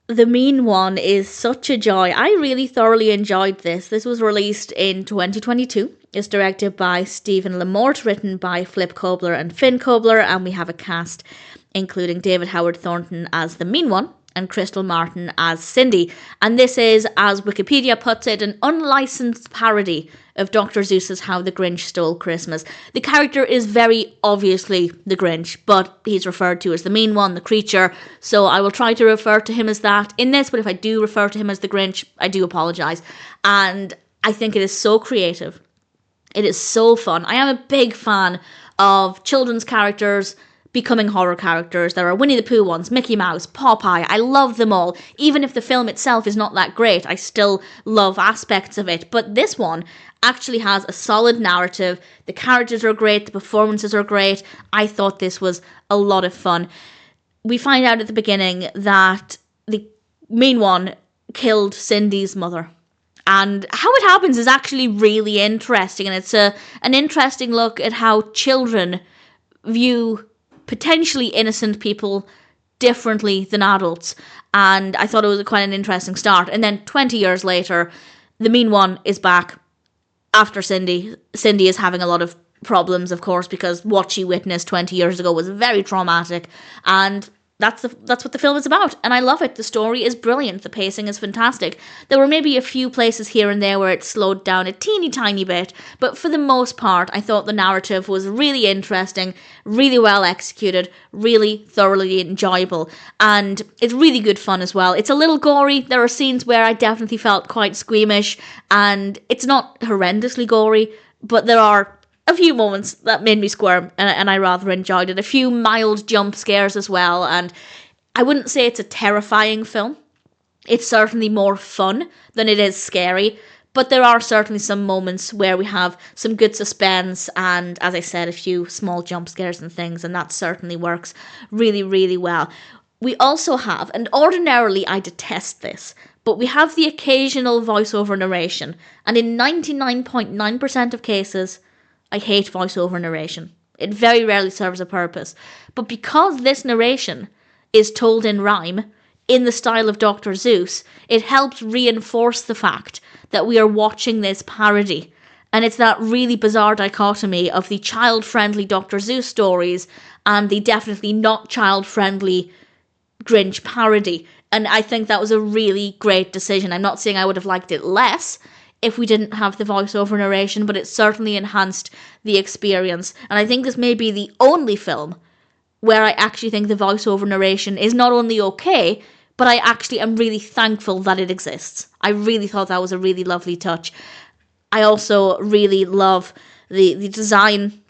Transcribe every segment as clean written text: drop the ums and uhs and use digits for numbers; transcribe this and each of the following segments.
The Mean One is such a joy. I really thoroughly enjoyed this. This was released in 2022. It's directed by Stephen LaMorte, written by Flip Kobler and Finn Kobler, and we have a cast including David Howard Thornton as the Mean One and Krystle Martin as Cindy. And this is, as Wikipedia puts it, an unlicensed parody of Dr. Seuss's How the Grinch Stole Christmas. The character is very obviously the Grinch, but he's referred to as the Mean One, the creature, so I will try to refer to him as that in this, but if I do refer to him as the Grinch, I do apologise. And I think it is so creative. It is so fun. I am a big fan of children's characters becoming horror characters. There are Winnie the Pooh ones, Mickey Mouse, Popeye. I love them all. Even if the film itself is not that great, I still love aspects of it. But this one actually has a solid narrative. The characters are great. The performances are great. I thought this was a lot of fun. We find out at the beginning that the Mean One killed Cindy's mother. And how it happens is actually really interesting. And it's an interesting look at how children view potentially innocent people differently than adults. And I thought it was quite an interesting start. And then 20 years later, the Mean One is back after Cindy. Cindy is having a lot of problems, of course, because what she witnessed 20 years ago was very traumatic. And that's what the film is about, and I love it. The story is brilliant. The pacing is fantastic. There were maybe a few places here and there where it slowed down a teeny tiny bit, but for the most part, I thought the narrative was really interesting, really well executed, really thoroughly enjoyable, and it's really good fun as well. It's a little gory. There are scenes where I definitely felt quite squeamish, and it's not horrendously gory, but there are a few moments that made me squirm, and I rather enjoyed it. A few mild jump scares as well, and I wouldn't say it's a terrifying film. It's certainly more fun than it is scary, but there are certainly some moments where we have some good suspense and, as I said, a few small jump scares and things, and that certainly works really, really well. We also have, and ordinarily I detest this, but we have the occasional voiceover narration, and in 99.9% of cases, I hate voiceover narration. It very rarely serves a purpose. But because this narration is told in rhyme, in the style of Dr. Seuss, it helps reinforce the fact that we are watching this parody. And it's that really bizarre dichotomy of the child-friendly Dr. Seuss stories and the definitely not child-friendly Grinch parody. And I think that was a really great decision. I'm not saying I would have liked it less if we didn't have the voiceover narration, but it certainly enhanced the experience. And I think this may be the only film where I actually think the voiceover narration is not only okay, but I actually am really thankful that it exists. I really thought that was a really lovely touch. I also really love the design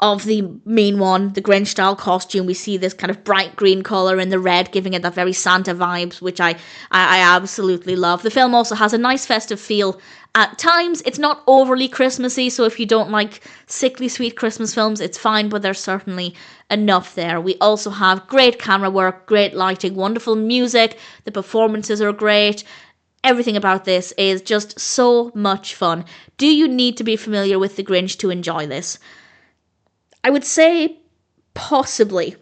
of the Mean One, the Grinch style costume. We see this kind of bright green colour and the red giving it that very Santa vibes, which I absolutely love. The film also has a nice festive feel at times. It's not overly Christmassy, so if you don't like sickly sweet Christmas films, it's fine, but there's certainly enough there. We also have great camera work, great lighting, wonderful music, the performances are great. Everything about this is just so much fun. Do you need to be familiar with The Grinch to enjoy this? I would say possibly.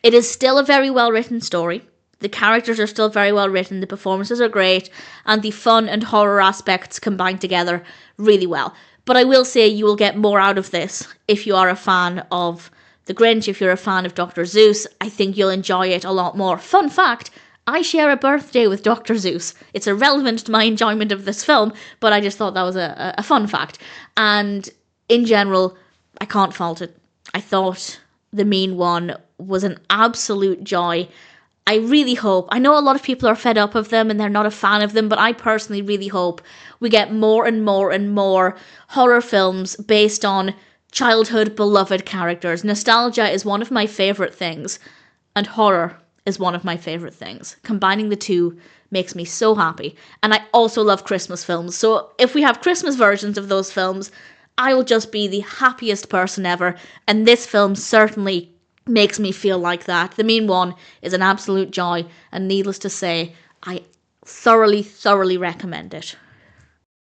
It is still a very well written story. The characters are still very well written, the performances are great, and the fun and horror aspects combine together really well. But I will say you will get more out of this if you are a fan of The Grinch, if you're a fan of Dr. Seuss. I think you'll enjoy it a lot more. Fun fact, I share a birthday with Dr. Seuss. It's irrelevant to my enjoyment of this film, but I just thought that was a fun fact. And in general, I can't fault it. I thought The Mean One was an absolute joy. I really hope, I know a lot of people are fed up of them and they're not a fan of them, but I personally really hope we get more and more and more horror films based on childhood beloved characters. Nostalgia is one of my favourite things, and horror is one of my favourite things. Combining the two makes me so happy. And I also love Christmas films, so if we have Christmas versions of those films, I will just be the happiest person ever, and this film certainly makes me feel like that. The Mean One is an absolute joy, and needless to say, I thoroughly, thoroughly recommend it.